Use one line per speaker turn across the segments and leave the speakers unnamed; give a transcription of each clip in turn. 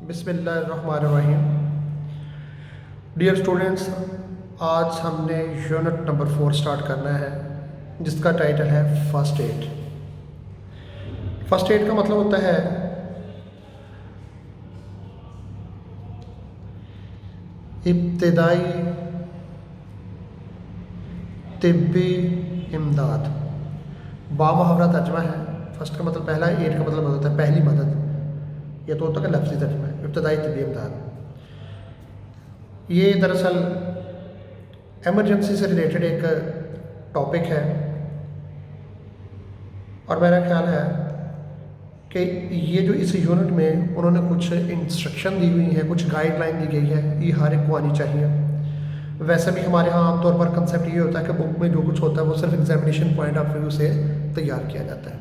बिस्मिल्लाहिर्रहमानिर्रहीम। Dear students, आज हमने यूनिट नंबर 4 स्टार्ट करना है जिसका टाइटल है फ़र्स्ट एड। फ़र्स्ट एड का मतलब होता है इब्तिदाई तिब्बी इमदाद। बामुहावरा तर्जमा है। फ़र्स्ट का मतलब पहला, एड का मतलब होता है पहली मदद। ये तो होता है लफ्ज़ी तर्जमा है, इब्तिदाई तिब्बी इमदाद। ये दरअसल एमरजेंसी से रिलेटेड एक टॉपिक है और मेरा ख्याल है कि ये जो इस यूनिट में उन्होंने कुछ इंस्ट्रक्शन दी हुई हैं, कुछ गाइडलाइन दी गई है, ये हर एक को आनी चाहिए। वैसे भी हमारे यहाँ आमतौर पर कंसेप्ट ये होता है कि बुक में जो कुछ होता है वो सिर्फ एग्जामिनेशन पॉइंट ऑफ व्यू से तैयार किया जाता है।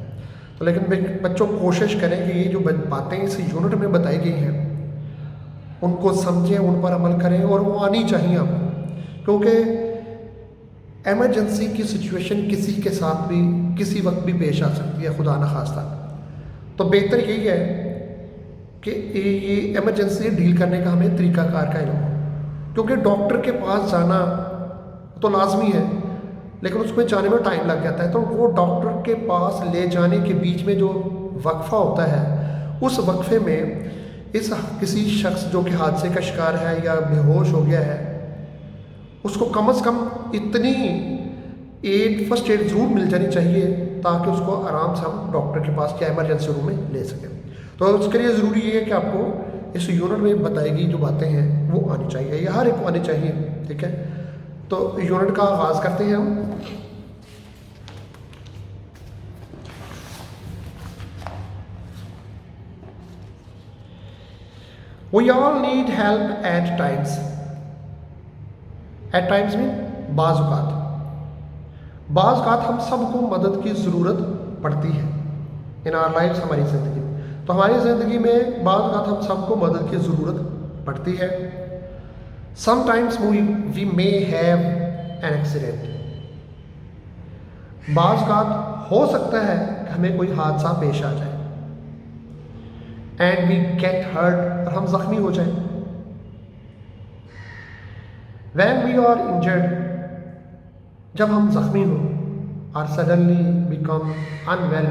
तो लेकिन बच्चों कोशिश करें कि ये जो बातें इस यूनिट में बताई गई हैं उनको समझें, उन पर अमल करें और वो आनी चाहिए आपको, क्योंकि एमरजेंसी की सिचुएशन किसी के साथ भी किसी वक्त भी पेश आ सकती है, खुदा न खास्ता। तो बेहतर यही है कि ये एमरजेंसी डील करने का हमें तरीक़ाकार का इल्म हो, क्योंकि डॉक्टर के पास जाना तो लाजमी है लेकिन उसमें जाने में टाइम लग जाता है। तो वो डॉक्टर के पास ले जाने के बीच में जो वक्फ़ा होता है, उस वक्फ़े में इस किसी शख्स जो कि हादसे का शिकार है या बेहोश हो गया है, उसको कम से कम इतनी एड फर्स्ट एड ज़रूर मिल जानी चाहिए ताकि उसको आराम से हम डॉक्टर के पास या इमरजेंसी रूम में ले सकें। तो उसके लिए ज़रूरी ये है कि आपको इस यूनिट में बताई गई जो बातें हैं वो आनी चाहिए, या हर एक को आनी चाहिए। ठीक है, तो यूनिट का आगाज़ करते हैं हम। We all need help at times. At times mean बाज़ औक़ात हम सबको मदद की ज़रूरत पड़ती है इन आवर लाइफ्स, हमारी ज़िंदगी में। तो हमारी ज़िंदगी में बाज़ औक़ात हम सबको मदद की ज़रूरत पड़ती है। Sometimes we may have an accident. बाज़ औक़ात हो सकता है कि हमें कोई हादसा पेश आ जाए, एंड वी गेट हर्ट, और हम ज़ख्मी हो जाएं। व्हेन वी आर इंजर्ड, जब हम ज़ख्मी हों, और सडनली बिकम अनवेल,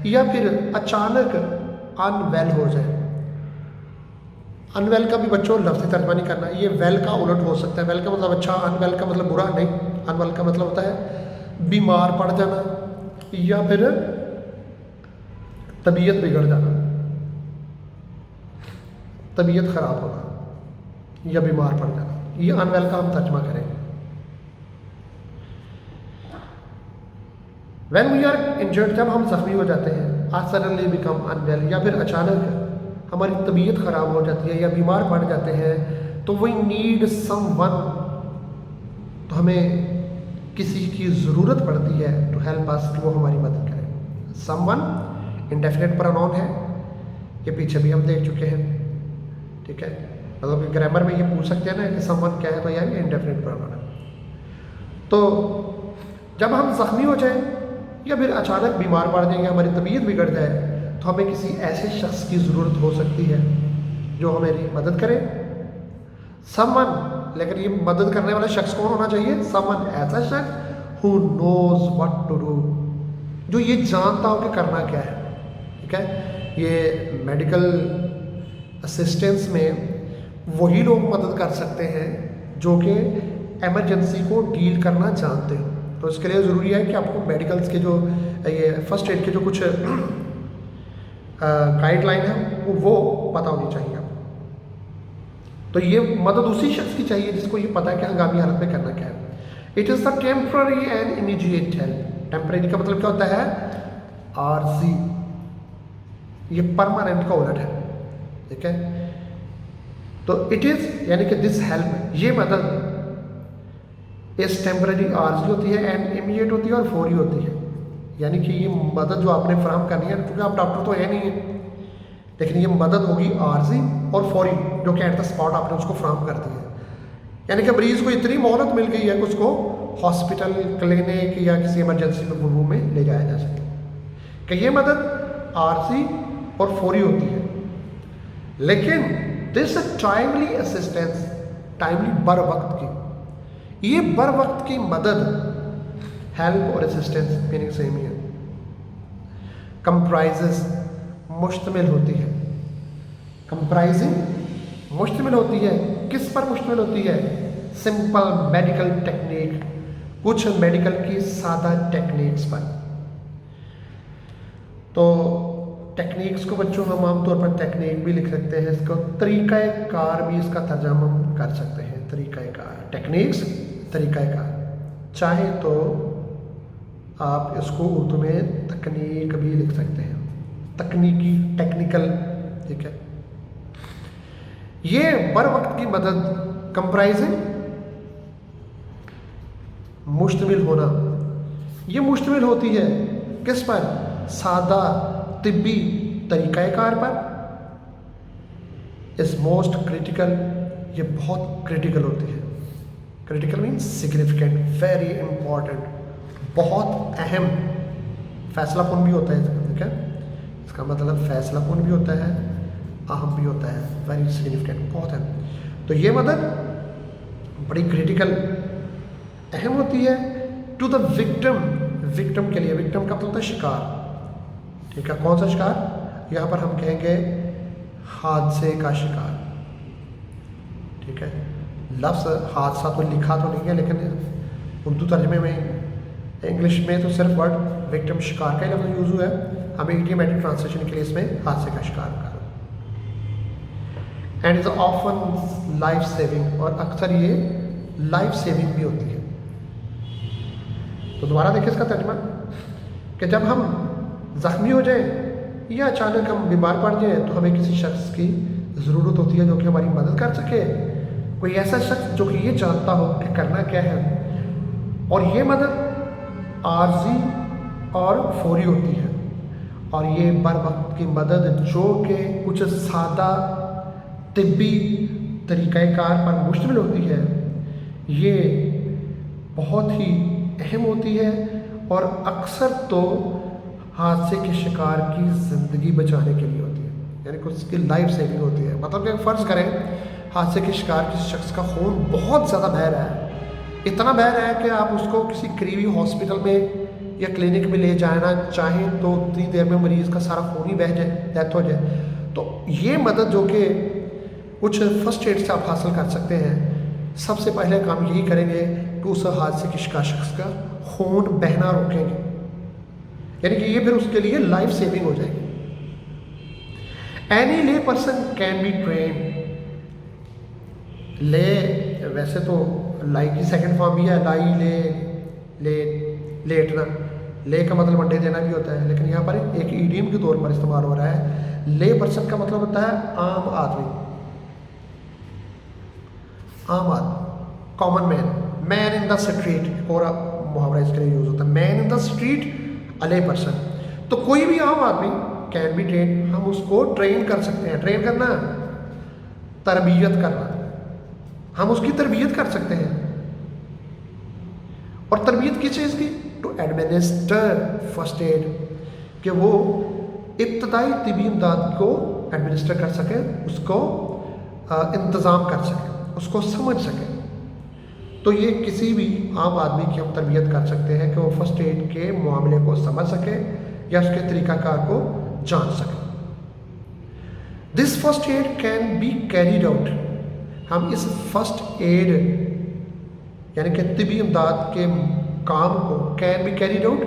या फिर अचानक अनवेल हो जाए। अनवेल का भी बच्चों लफ्ज़ी तर्जमा नहीं करना, ये वेल का उलट हो सकता है। वेल का मतलब अच्छा, अनवेल का मतलब बुरा नहीं। अनवेल का मतलब होता है बीमार पड़ जाना या फिर तबीयत बिगड़ जाना, तबीयत ख़राब होना या बीमार पड़ जाना, ये अनवेल का हम तर्जमा करेंगे। व्हेन वी आर इंजर्ड, जब हम ज़ख्मी हो जाते हैं, आज सडनली बिकम अनवेल, या फिर अचानक हमारी तबीयत ख़राब हो जाती है या बीमार पड़ जाते हैं, तो वी नीड समवन, तो हमें किसी की ज़रूरत पड़ती है टू हेल्प अस, कि वो हमारी मदद करें। समवन इंडेफिनिट प्रोनाउन है, ये पीछे भी हम देख चुके हैं। ठीक है, मतलब ग्रामर में ये पूछ सकते हैं ना कि समवन क्या है, तो यह इंडेफिनिट प्रोनाउन है। तो जब हम ज़ख्मी हो जाएं या फिर अचानक बीमार पड़ जाएं या हमारी तबीयत बिगड़ जाए, तो हमें किसी ऐसे शख्स की ज़रूरत हो सकती है जो हमारी मदद करे। समवन, लेकिन ये मदद करने वाला शख्स कौन होना चाहिए? समवन ऐसा शख्स who knows what to do, जो ये जानता हो कि करना क्या है। ठीक है, ये मेडिकल असिस्टेंस में वही लोग मदद कर सकते हैं जो कि एमरजेंसी को डील करना जानते हो। तो इसके लिए ज़रूरी है कि आपको मेडिकल्स के जो ये फर्स्ट एड के जो कुछ गाइडलाइन है वो पता होनी चाहिए आपको। तो ये मदद उसी शख्स की चाहिए जिसको ये पता है कि हंगामी हालत में करना क्या है। It is the temporary and immediate help. Temporary का मतलब क्या होता है? आर्जी, ये परमानेंट का उलट है। ठीक है, तो इट इज़ यानी कि दिस हेल्प, ये मदद इस टेम्पररी आर्जी होती है, एंड इमीडिएट होती है और फौरी होती है। यानी कि ये मदद जो आपने फराहम करनी है, क्योंकि आप डॉक्टर तो है नहीं है, लेकिन ये मदद होगी आर्जी और फौरी, जो कि एट द स्पॉट आपने उसको फराहम कर दी है। यानी कि मरीज़ को इतनी मोहलत मिल गई है कि उसको हॉस्पिटल, क्लिनिक या किसी इमरजेंसी रूम में ले जाया जा सके, कि ये मदद आर्जी और फौरी होती है। लेकिन दिस टाइमली असिस्टेंस, टाइमली बर वक्त की, ये बर वक्त की मदद, हेल्प और असिस्टेंस मीनिंग सेम ही है। कंप्राइजेस मुश्तमिल होती है, कंप्राइजिंग मुश्तमिल होती है, किस पर मुश्तमिल होती है? सिंपल मेडिकल टेक्निक, कुछ मेडिकल की सादा टेक्निक्स पर। तो टेक्निक्स को बच्चों हम आमतौर पर टेक्निक भी लिख सकते हैं, इसको तरीक़ाकार भी इसका तर्जमा हम कर सकते हैं। तरीक़ाकार, टेक्निक्स, तरीक़ाकार। चाहे तो आप इसको उर्दू में तकनीक भी लिख सकते हैं, तकनीकी, टेक्निकल, ठीक है। ये बर वक्त की मदद, कंप्राइजिंग, मुश्तमिल होना, ये मुश्तमिल होती है किस पर? सादा तिब्बी तरीक़ाकार पर। इस मोस्ट क्रिटिकल, ये बहुत क्रिटिकल होती है। Critical means significant, very important, बहुत अहम, फैसलाकुन भी होता है इसका, ठीक है। इसका मतलब फैसलाकुन भी होता है, अहम भी होता है, वेरी सिग्निफिकेंट, बहुत अहम। तो ये मदद बड़ी क्रिटिकल, अहम होती है। टू द विक्टिम, विक्टिम के लिए, विक्टिम का मतलब होता है शिकार, ठीक है। कौन सा शिकार? यहाँ पर हम कहेंगे हादसे का शिकार, ठीक है। लफ्ज़ हादसा तो लिखा तो नहीं है, लेकिन उर्दू तर्जमे में, इंग्लिश में तो सिर्फ वर्ड विक्टिम, शिकार का ही लफ्ज़ यूज़ हुआ है। हमें इडियोमैटिक ट्रांसलेशन के लिए इसमें हादसे का शिकार का, and is often life saving, और अक्सर ये लाइफ सेविंग भी होती है। तो दोबारा देखिए इसका तर्जमा, कि जब हम ज़ख्मी हो जाएं या अचानक हम बीमार पड़ जाएं तो हमें किसी शख्स की ज़रूरत होती है जो कि हमारी मदद कर सके, कोई ऐसा शख्स जो कि ये जानता हो कि करना क्या है। और ये मदद आर्जी और फौरी होती है, और ये बर वक्त की मदद जो कि कुछ सादा तिब्बी तरीक़ाकार पर मुश्तमिल होती है, ये बहुत ही अहम होती है, और अक्सर तो हादसे के शिकार की ज़िंदगी बचाने के लिए होती है, यानी कुछ उसकी लाइफ सेविंग होती है। मतलब कि फ़र्ज़ करें हादसे के शिकार किसी शख्स का खून बहुत ज़्यादा बह रहा है, इतना बह रहा है कि आप उसको किसी करीबी हॉस्पिटल में या क्लिनिक में ले जाना चाहें तो उतनी देर में मरीज़ का सारा खून ही बह जाए, डेथ हो जाए। तो ये मदद जो कि कुछ फर्स्ट एड से आप हासिल कर सकते हैं, सबसे पहले काम यही करेंगे कि उस हादसे के शिकार शख्स का खून बहना रोकेंगे, यानी कि ये फिर उसके लिए लाइफ सेविंग हो जाएगी। एनी ले पर्सन कैन बी ट्रेन, ले वैसे तो लाई की सेकंड फॉर्म भी है, लाई, ले, लेटना, ले का मतलब अंडे देना भी होता है, लेकिन यहाँ पर एक ईडियम के तौर पर इस्तेमाल हो रहा है। ले पर्सन का मतलब होता है आम आदमी, आम आदमी, common man, man in the street, और मुहावरा इसके लिए यूज होता है, मैन इन द स्ट्रीट, अले पर्सन। तो कोई भी आम आदमी कैन बी ट्रेन, हम उसको ट्रेन कर सकते हैं। ट्रेन करना, तरबियत करना, हम उसकी तरबियत कर सकते हैं। और तरबियत किस चीज़ की? टू एडमिनिस्टर फर्स्ट एड, कि वो इब्तदाई तिबी इमदाद को एडमिनिस्टर कर सके, उसको इंतज़ाम कर सके, उसको समझ सके। तो ये किसी भी आम आदमी की हम तरबियत कर सकते हैं कि वो फर्स्ट एड के मामले को समझ सके या उसके तरीक़ाकार को जान सके। This first aid can be carried out, हम इस फर्स्ट एड यानी कि तिबी इमदाद के काम को, कैन बी कैरीड आउट,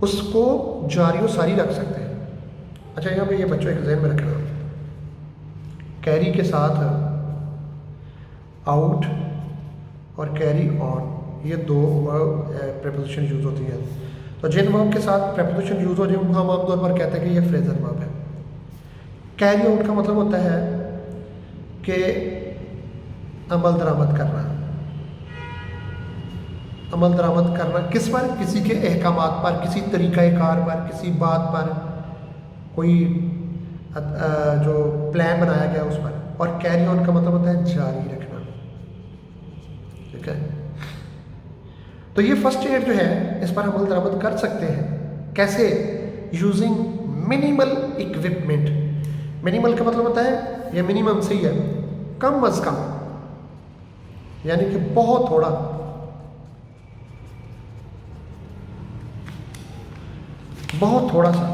उसको जारी व सारी रख सकते हैं। अच्छा, यहाँ पे ये बच्चों एक ज़हन में रखना, कैरी के साथ आउट और कैरी ऑन, ये दो वर्ब प्रेपोजिशन यूज़ होती है। तो जिन वर्ब के साथ प्रेपोजिशन यूज़ हो जाए उनको हम आमतौर पर कहते हैं कि ये फ्रेजल वर्ब है। कैरी आउट का मतलब होता है कि अमल दरामद करना, अमल दरामद करना किस पर? किसी के अहकामात पर, किसी तरीक़ाकार पर, किसी बात पर, कोई जो प्लान बनाया गया उस पर। और कैरी ऑन का मतलब होता है जारी रखना, ठीक है। तो ये फर्स्ट एड जो है इस पर अमल दरामद कर सकते हैं। कैसे? यूजिंग मिनिमल इक्विपमेंट, मिनिमल का मतलब होता है ये मिनिमम से ही है, कम अज़ कम, यानी कि बहुत थोड़ा। बहुत थोड़ा सा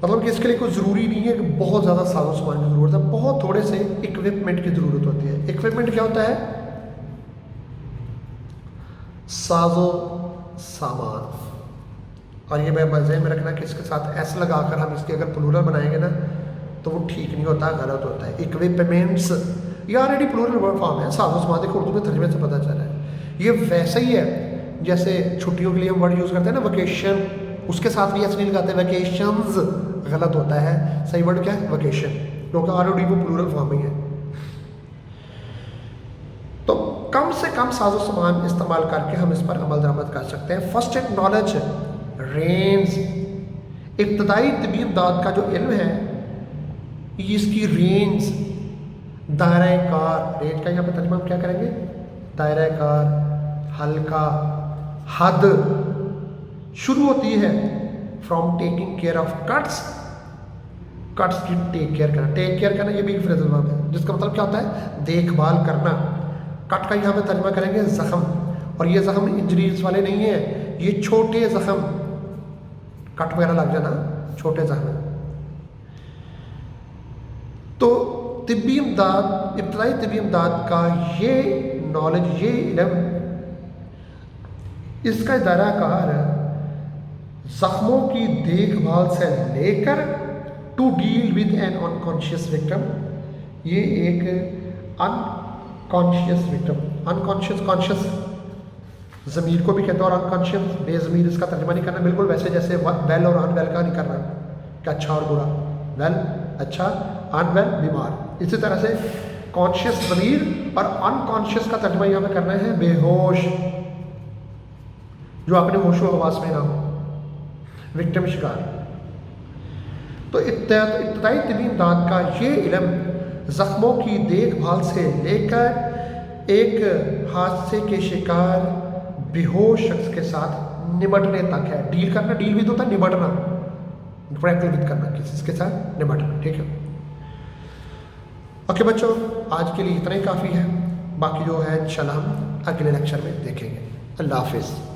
मतलब कि इसके लिए कोई ज़रूरी नहीं है कि बहुत ज़्यादा साजो सामान की ज़रूरत है, बहुत थोड़े से इक्विपमेंट की ज़रूरत होती है। इक्विपमेंट क्या होता है? साजो सामान। और ये मैं में रखना कि इसके साथ एस लगाकर हम इसके अगर प्लूरल बनाएंगे ना तो वो ठीक नहीं होता, गलत होता है। इक्विपमेंट्स ये ऑलरेडी प्लूरल वर्ड फॉर्म है, साजो सामान देखो उर्दू में तर्जुमे से पता चला है। ये वैसा ही है जैसे छुट्टियों के लिए हम वर्ड यूज़ करते हैं ना वेकेशन, उसके साथ भी ऐसे नहीं लगाते वैकेशंस, गलत होता है। सही वर्ड क्या है? वेकेशन, क्योंकि ऑलरेडी वो प्लूरल फॉर्म ही है। तो कम से कम साजो सामान इस्तेमाल करके हम इस पर अमल दरामद कर सकते हैं। फर्स्ट एड नॉलेज रेंज, इब्तदाई तिबी इमदाद का जो इल्म है इसकी रेंज, दायरा कार, रेंज का यहाँ पे तर्जुमा हम क्या करेंगे? दायरा कार, हल्का, हद शुरू होती है from taking care of cuts, cuts की टेक केयर करना। टेक केयर करना ये भी एक फ्रेजल वर्ब है जिसका मतलब क्या होता है? देखभाल करना। कट का यहाँ पे तर्जुमा करेंगे जख्म, और ये जख्म इंजरीज वाले नहीं है, ये छोटे जख्म, कट वगैरह लग जाना, छोटे जख्म। तो तिब्बी इमदाद, इब्तदाई तिब्बी इमदाद का ये नॉलेज, ये इल्म, इसका दायरा कार जख्मों की देखभाल से लेकर to deal with an unconscious victim, ये एक अनकॉन्शियस विक्टिम, अनकॉन्शियस, कॉन्शियस ज़मीर को भी कहते हैं और अनकॉन्शियस बेज़मीर, इसका तर्जुमा नहीं करना बिल्कुल वैसे जैसे वेल और अनवेल का नहीं करना कि अच्छा और बुरा, वेल अच्छा, अनवेल बीमार। इसी तरह से कॉन्शियस ज़मीर और अनकॉन्शियस का तर्जुमा यहाँ पे करना है बेहोश, जो अपने होशो हवास में ना हो, विक्टिम शिकार। तो इब्तदाई तिब्बी इमदाद का ये इल्म ज़ख्मों की देखभाल से लेकर एक हादसे के शिकार बेहोश शख्स के साथ निपटने तक है। डील करना, डील भी तो होता है निपटना, प्रैक्टिकल विद करना, किसी के साथ निपटना, ठीक है। ओके बच्चों, आज के लिए इतना ही काफ़ी है, बाकी जो है इंशाल्लाह हम अगले लेक्चर में देखेंगे। अल्लाह हाफिज़।